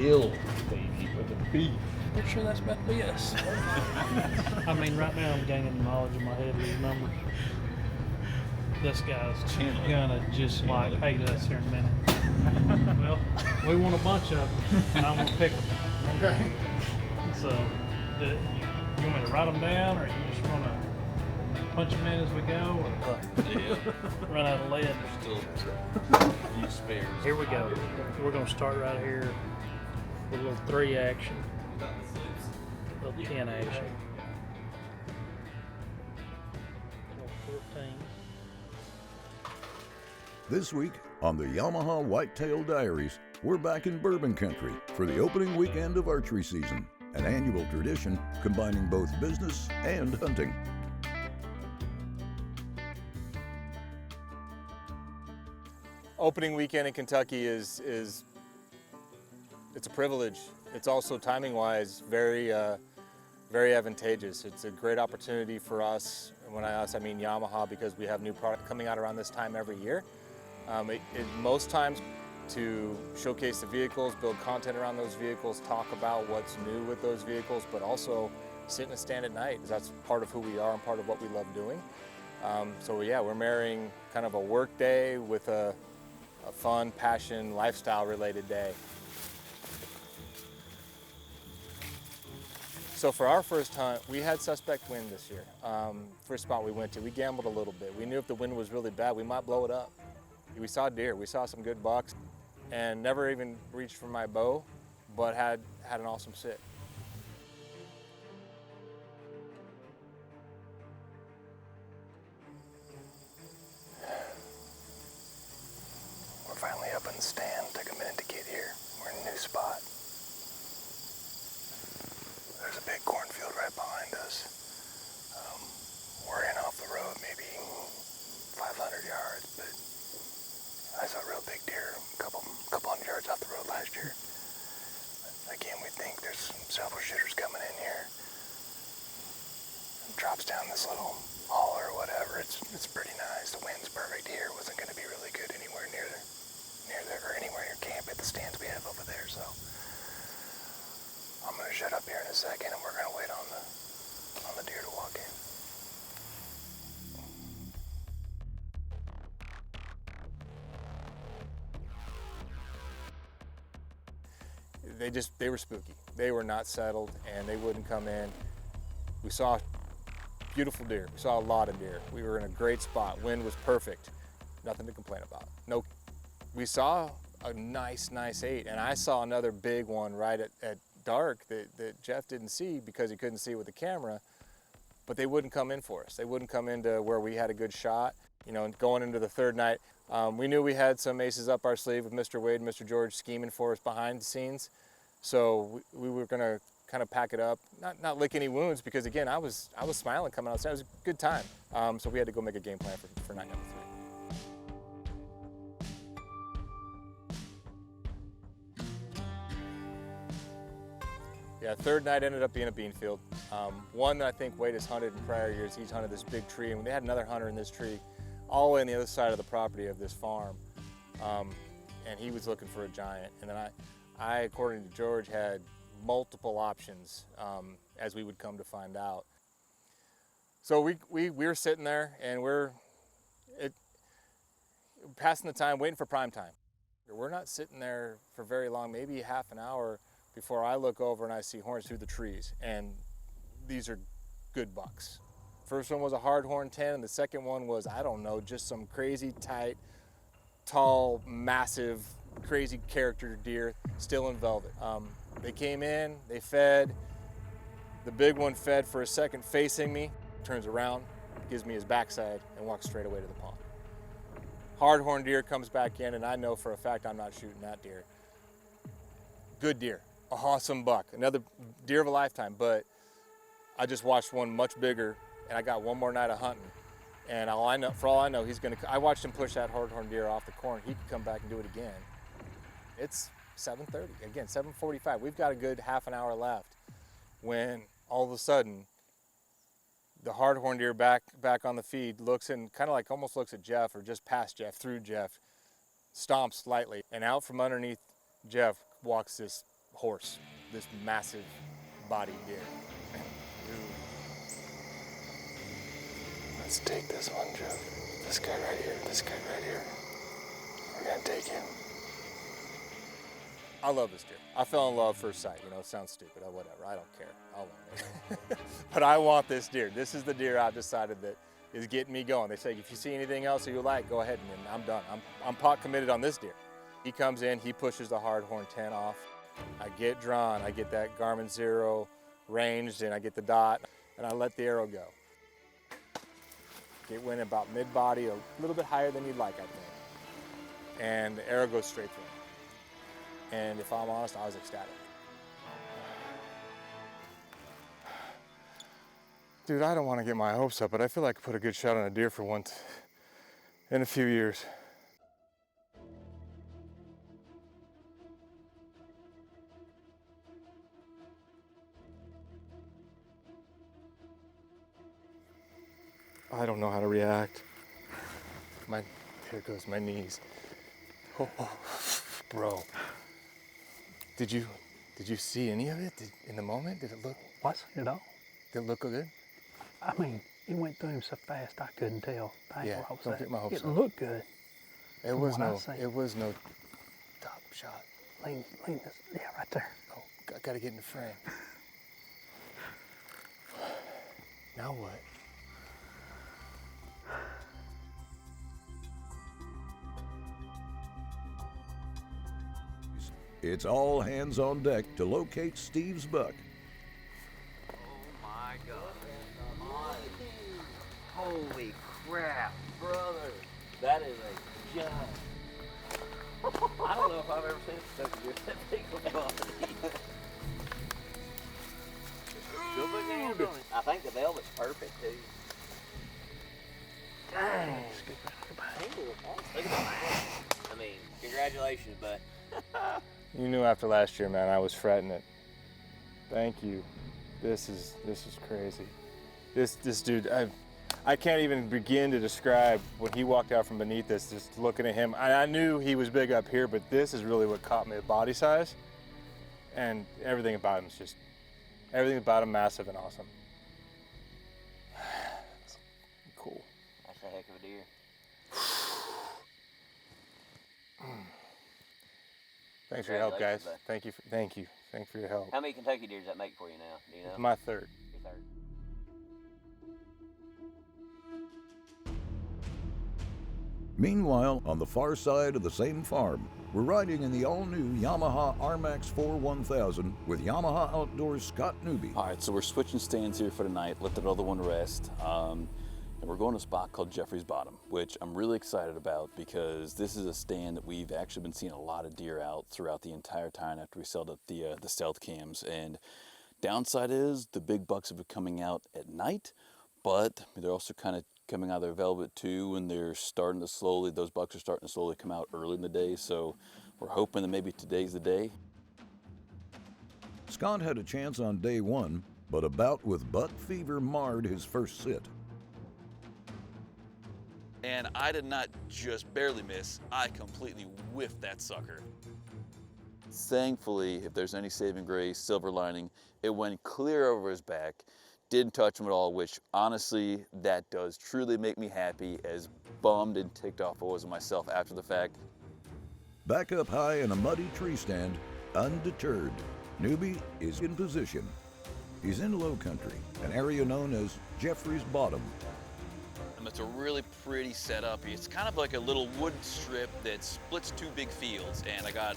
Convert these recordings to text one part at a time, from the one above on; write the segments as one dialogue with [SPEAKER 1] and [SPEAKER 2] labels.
[SPEAKER 1] Hill, baby, with the beef.
[SPEAKER 2] Pretty sure that's about to be us. I mean, right now I'm gaining knowledge in my head of these numbers. This guy's gonna just like hate us here in a minute. Well, we want a bunch of them, and I'm gonna pick them.
[SPEAKER 1] Okay.
[SPEAKER 2] So, you want me to write them down, or you just want to punch them in as we go, or run out of lead?
[SPEAKER 1] Still few spares.
[SPEAKER 2] Here we go. We're gonna start right here with a little 3 action, a little 10 action, a little 14.
[SPEAKER 3] This week on the Yamaha Whitetail Diaries, we're back in Bourbon country for the opening weekend of archery season, an annual tradition combining both business and hunting.
[SPEAKER 4] Opening weekend in Kentucky is it's a privilege. It's also timing-wise very advantageous. It's a great opportunity for us. And when I mean Yamaha, because we have new product coming out around this time every year. Most times to showcase the vehicles, build content around those vehicles, talk about what's new with those vehicles, but also sit in a stand at night, because that's part of who we are and part of what we love doing. So yeah, we're marrying kind of a work day with a fun, passion, lifestyle-related day. So for our first hunt, we had suspect wind this year. First spot we went to, we gambled a little bit. We knew if the wind was really bad, we might blow it up. We saw deer, we saw some good bucks, and never even reached for my bow, but had an awesome sit. We're finally up in the stand. Took a minute to get here. We're in a new spot. There's a big cornfield right behind us. We're in off the road, maybe 500 yards, but I saw a real big deer a couple hundred yards off the road last year. Again, we think there's several shooters coming in here. It drops down this little holler or whatever. It's pretty nice. The wind's perfect here. It wasn't going to be really good anywhere near camp at the stands we have over there. So I'm going to shut up here in a second, and we're going to wait on the deer to walk in. They were spooky. They were not settled, and they wouldn't come in. We saw beautiful deer. We saw a lot of deer. We were in a great spot. Wind was perfect. Nothing to complain about. No, we saw a nice 8, and I saw another big one right at dark that Jeff didn't see because he couldn't see with the camera, but they wouldn't come in for us. They wouldn't come into where we had a good shot. You know, going into the third night, we knew we had some aces up our sleeve with Mr. Wade and Mr. George scheming for us behind the scenes. So we were gonna kind of pack it up, not lick any wounds, because again, I was smiling coming outside. It was a good time. So we had to go make a game plan for night number 3. Yeah, third night ended up being a bean field. One that I think Wade has hunted in prior years. He's hunted this big tree, and they had another hunter in this tree all the way on the other side of the property of this farm. And he was looking for a giant. And then I, according to George, had multiple options as we would come to find out. So we were sitting there, and we're passing the time, waiting for prime time. We're not sitting there for very long, maybe half an hour, before I look over and I see horns through the trees, and these are good bucks. First one was a hard horn 10, and the second one was, I don't know, just some crazy tight, tall, massive, crazy character deer, still in velvet. They came in, they fed. The big one fed for a second facing me, turns around, gives me his backside, and walks straight away to the pond. Hard horn deer comes back in, and I know for a fact I'm not shooting that deer. Good deer. Awesome buck, another deer of a lifetime, but I just watched one much bigger, and I got one more night of hunting. And for all I know, I watched him push that hard-horn deer off the corn. He could come back and do it again. It's 7:30, again, 7:45. We've got a good half an hour left when all of a sudden the hard-horn deer back on the feed looks and kind of like almost looks at Jeff, or just past Jeff, through Jeff, stomps lightly, and out from underneath Jeff walks this horse, this massive body deer. Dude. Let's take this one, Jeff. This guy right here, this guy right here. We're gonna take him. I love this deer. I fell in love first sight. You know, it sounds stupid, whatever, I don't care. I'll own it. But I want this deer. This is the deer I've decided that is getting me going. They say, if you see anything else that you like, go ahead, and I'm done. I'm pot committed on this deer. He comes in, he pushes the hard horn 10 off. I get drawn, I get that Garmin Zero ranged, and I get the dot, and I let the arrow go. It went about mid-body, a little bit higher than you'd like, I think. And the arrow goes straight through him. And if I'm honest, I was ecstatic. Dude, I don't want to get my hopes up, but I feel like I put a good shot on a deer for once in a few years. I don't know how to react. There goes my knees. Oh, bro. Did you see any of it in the moment? Did it look?
[SPEAKER 2] What's it all?
[SPEAKER 4] Did it look good?
[SPEAKER 2] I mean, it went through him so fast I couldn't tell.
[SPEAKER 4] Yeah, don't get my hopes
[SPEAKER 2] it
[SPEAKER 4] up.
[SPEAKER 2] looked good.
[SPEAKER 4] It was no top shot.
[SPEAKER 2] Lean this, yeah, right there.
[SPEAKER 4] Oh, I gotta get in the frame. Now what?
[SPEAKER 3] It's all hands on deck to locate Steve's buck.
[SPEAKER 5] Oh my God. Holy crap, brother. That is a giant. I don't know if I've ever seen such a deer that big of a body. Still putting your hands on it. I think the velvet's perfect too. Dang. Look at that. I mean, congratulations, bud.
[SPEAKER 4] You knew after last year, man, I was fretting it. Thank you. This is crazy. This dude, I can't even begin to describe when he walked out from beneath us, just looking at him. I knew he was big up here, but this is really what caught me at body size. And everything about him is just, everything about him massive and awesome. Cool.
[SPEAKER 5] That's a heck of a deer.
[SPEAKER 4] Thanks for your help, guys.
[SPEAKER 5] Bud.
[SPEAKER 4] Thank you for your help.
[SPEAKER 5] How many Kentucky deer does that make for you now? Do you know?
[SPEAKER 4] It's my third.
[SPEAKER 5] Your third.
[SPEAKER 3] Meanwhile, on the far side of the same farm, we're riding in the all-new Yamaha RMAX 4 1000 with Yamaha Outdoors Scott Newby.
[SPEAKER 6] All right, so we're switching stands here for tonight, let the other one rest. And we're going to a spot called Jeffrey's Bottom, which I'm really excited about because this is a stand that we've actually been seeing a lot of deer out throughout the entire time after we sold up the stealth cams. And downside is the big bucks have been coming out at night, but they're also kind of coming out of their velvet too, and they're starting to slowly, those bucks are starting to slowly come out early in the day. So we're hoping that maybe today's the day.
[SPEAKER 3] Scott had a chance on day one, but a bout with buck fever marred his first sit.
[SPEAKER 6] And I did not just barely miss, I completely whiffed that sucker. Thankfully, if there's any saving grace, silver lining, it went clear over his back, didn't touch him at all, which honestly, that does truly make me happy, as bummed and ticked off I was myself after the fact.
[SPEAKER 3] Back up high in a muddy tree stand, undeterred, Newby is in position. He's in low country, an area known as Jeffrey's Bottom.
[SPEAKER 6] It's a really pretty setup. It's kind of like a little wood strip that splits two big fields, and I got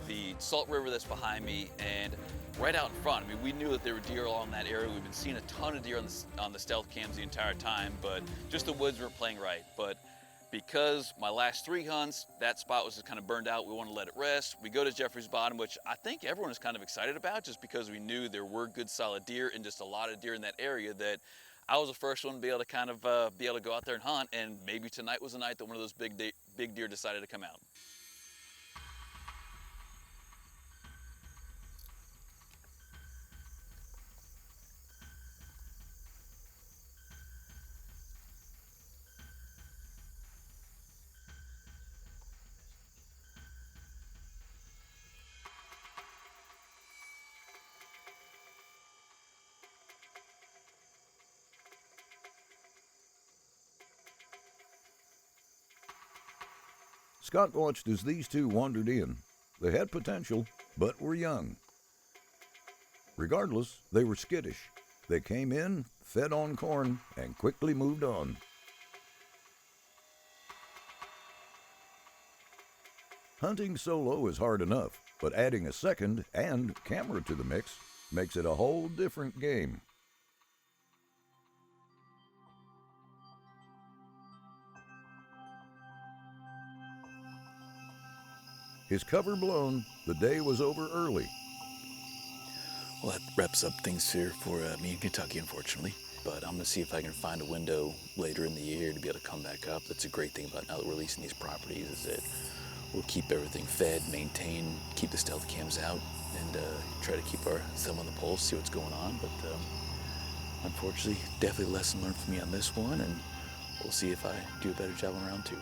[SPEAKER 6] the Salt River that's behind me, and right out in front. I mean, we knew that there were deer along that area. We've been seeing a ton of deer on the stealth cams the entire time, but just the woods weren't playing right. But because my last 3 hunts, that spot was just kind of burned out, we wanted to let it rest. We go to Jeffrey's Bottom, which I think everyone is kind of excited about, just because we knew there were good solid deer and just a lot of deer in that area that I was the first one to be able to kind of be able to go out there and hunt, and maybe tonight was the night that one of those big deer decided to come out.
[SPEAKER 3] Scott watched as these two wandered in. They had potential, but were young. Regardless, they were skittish. They came in, fed on corn, and quickly moved on. Hunting solo is hard enough, but adding a second and camera to the mix makes it a whole different game. His cover blown, the day was over early.
[SPEAKER 6] Well, that wraps up things here for me in Kentucky, unfortunately. But I'm gonna see if I can find a window later in the year to be able to come back up. That's a great thing about now that we're leasing these properties, is that we'll keep everything fed, maintain, keep the stealth cams out, and try to keep our thumb on the pulse, see what's going on. But unfortunately, definitely a lesson learned for me on this one, and we'll see if I do a better job on round 2.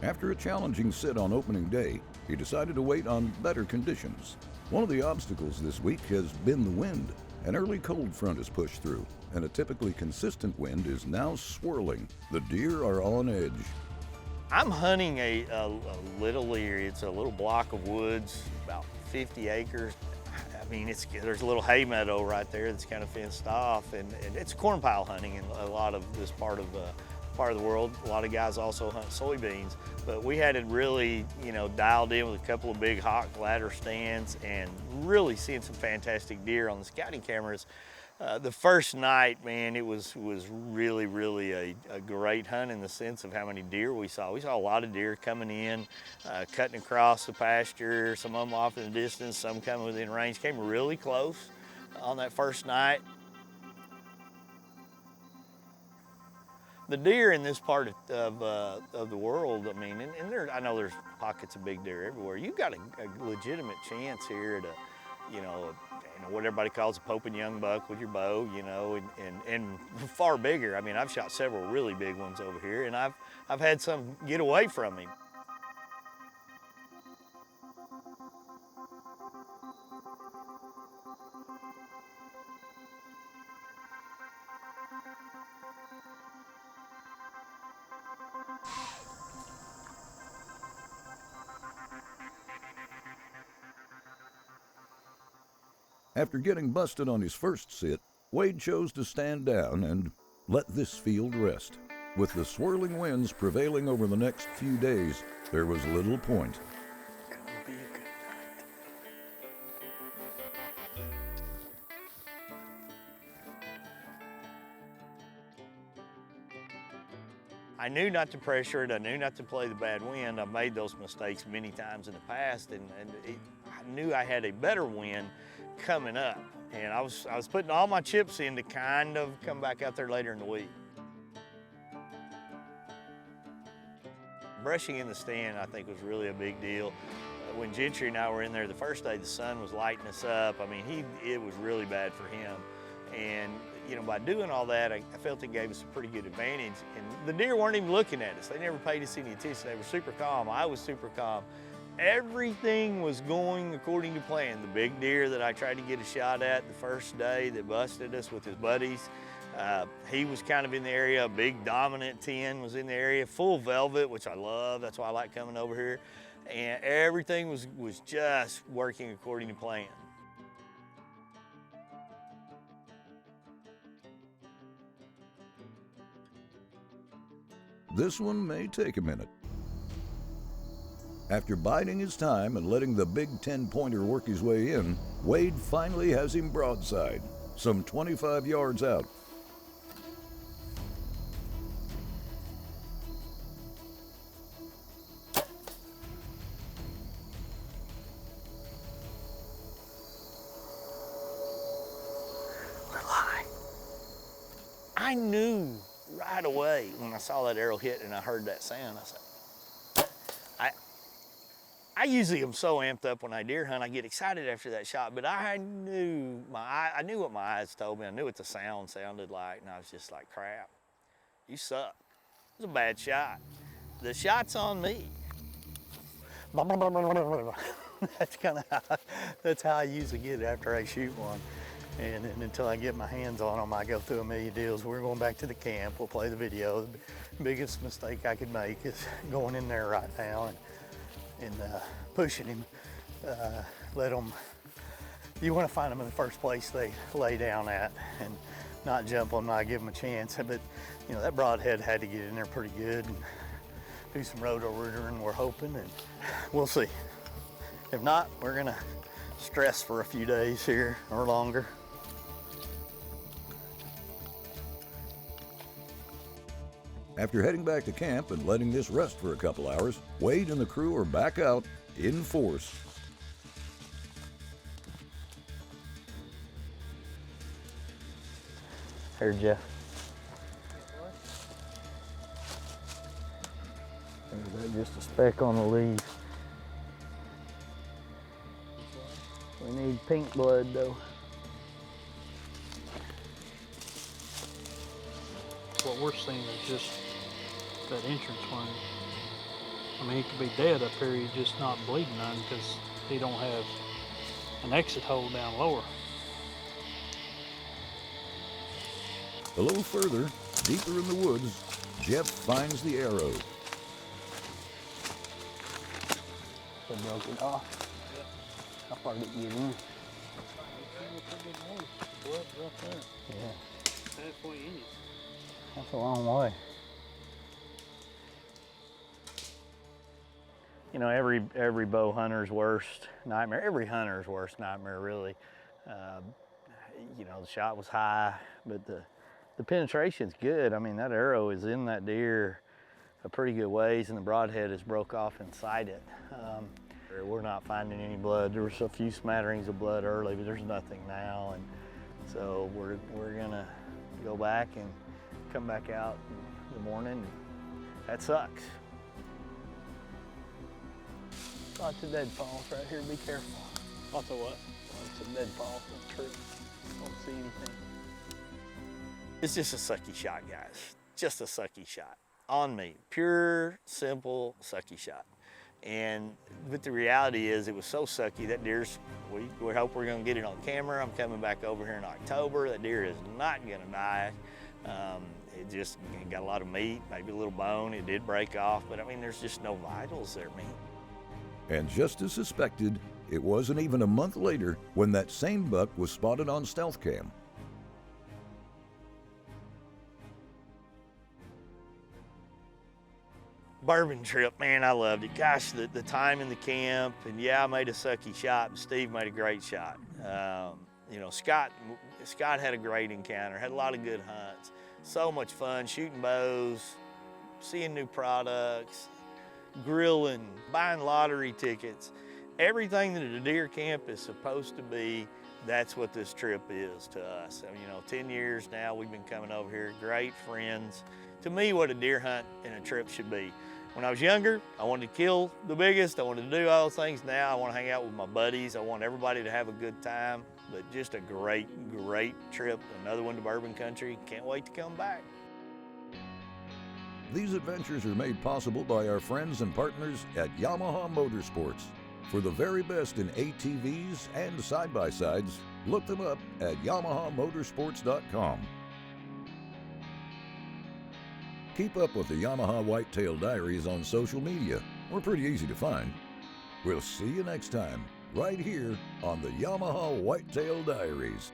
[SPEAKER 3] After a challenging sit on opening day, he decided to wait on better conditions. One of the obstacles this week has been the wind. An early cold front has pushed through, and a typically consistent wind is now swirling. The deer are on edge.
[SPEAKER 7] I'm hunting a little area. It's a little block of woods, about 50 acres. I mean, there's a little hay meadow right there that's kind of fenced off, and it's corn pile hunting in a lot of this part of the world. A lot of guys also hunt soybeans, but we had it really, dialed in with a couple of big hawk ladder stands and really seeing some fantastic deer on the scouting cameras. The first night, man, it was really, really a great hunt in the sense of how many deer we saw. We saw a lot of deer coming in, cutting across the pasture, some of them off in the distance, some coming within range, came really close on that first night. The deer in this part of the world, I mean, and I know there's pockets of big deer everywhere. You've got a legitimate chance here at what everybody calls a Pope and Young buck with your bow, and far bigger. I mean, I've shot several really big ones over here, and I've had some get away from him.
[SPEAKER 3] After getting busted on his first sit, Wade chose to stand down and let this field rest. With the swirling winds prevailing over the next few days, there was little point.
[SPEAKER 7] Gonna be a good night. I knew not to pressure it. I knew not to play the bad wind. I've made those mistakes many times in the past, and I knew I had a better wind coming up, and I was putting all my chips in to kind of come back out there later in the week. Brushing in the stand, I think, was really a big deal. When Gentry and I were in there the first day, the sun was lighting us up. I mean, it was really bad for him, and by doing all that, I felt it gave us a pretty good advantage. And the deer weren't even looking at us. They never paid us any attention. They were super calm. I was super calm. Everything was going according to plan. The big deer that I tried to get a shot at the first day that busted us with his buddies, he was kind of in the area. A big dominant 10 was in the area, full velvet, which I love. That's why I like coming over here. And everything was just working according to plan.
[SPEAKER 3] This one may take a minute. After biding his time and letting the big 10-pointer work his way in, Wade finally has him broadside, some 25 yards out.
[SPEAKER 7] I knew right away when I saw that arrow hit and I heard that sound, I said, I usually am so amped up when I deer hunt, I get excited after that shot, but I knew what my eyes told me. I knew what the sound sounded like, and I was just like, crap, you suck. It was a bad shot. The shot's on me. That's how I usually get it after I shoot one. And until I get my hands on them, I go through a million deals. We're going back to the camp. We'll play the video. The biggest mistake I could make is going in there right now and pushing him. Let them. You want to find them in the first place they lay down at, and not jump them, not give them a chance. But you know, that broadhead had to get in there pretty good and do some roto-rootering, we're hoping, and we'll see. If not, we're gonna stress for a few days here or longer.
[SPEAKER 3] After heading back to camp and letting this rest for a couple hours, Wade and the crew are back out in force.
[SPEAKER 7] Here, Jeff. There's just a speck on the leaf. We need pink blood though.
[SPEAKER 2] What we're seeing is just that entrance wound. I mean, he could be dead up here, he's just not bleeding none because he don't have an exit hole down lower.
[SPEAKER 3] A little further, deeper in the woods, Jeff finds the arrow.
[SPEAKER 7] They broke it off. How far did it get in? Yeah.
[SPEAKER 2] Halfway in it.
[SPEAKER 7] That's a long way. You know, every bow hunter's worst nightmare, every hunter's worst nightmare really. You know, the shot was high, but the penetration's good. I mean, that arrow is in that deer a pretty good ways, and the broadhead is broke off inside it. We're not finding any blood. There was a few smatterings of blood early, but there's nothing now. And so we're gonna go back and come back out in the morning. That sucks. Lots of deadfalls right here, be careful.
[SPEAKER 2] Lots of what?
[SPEAKER 7] Lots of deadfalls in the tree. Don't see anything. It's just a sucky shot, guys. Just a sucky shot. On me. Pure, simple, sucky shot. But the reality is it was so sucky, that deer's, we hope we're gonna get it on camera. I'm coming back over here in October. That deer is not gonna die. It just got a lot of meat, maybe a little bone. It did break off, but I mean, there's just no vitals there, man.
[SPEAKER 3] And just as suspected, it wasn't even a month later when that same buck was spotted on stealth cam.
[SPEAKER 7] Bourbon trip, man, I loved it. Gosh, the time in the camp, and yeah, I made a sucky shot, but Steve made a great shot. You know, Scott had a great encounter, had a lot of good hunts. So much fun, shooting bows, seeing new products, grilling, buying lottery tickets. Everything that a deer camp is supposed to be, that's what this trip is to us. I mean, you know, 10 years now we've been coming over here, great friends. To me, what a deer hunt and a trip should be. When I was younger, I wanted to kill the biggest, I wanted to do all those things. Now I want to hang out with my buddies, I want everybody to have a good time. But just a great, great trip, another one to Bourbon Country. Can't wait to come back.
[SPEAKER 3] These adventures are made possible by our friends and partners at Yamaha Motorsports. For the very best in ATVs and side-by-sides, look them up at YamahaMotorsports.com. Keep up with the Yamaha Whitetail Diaries on social media. We're pretty easy to find. We'll see you next time, right here on the Yamaha Whitetail Diaries.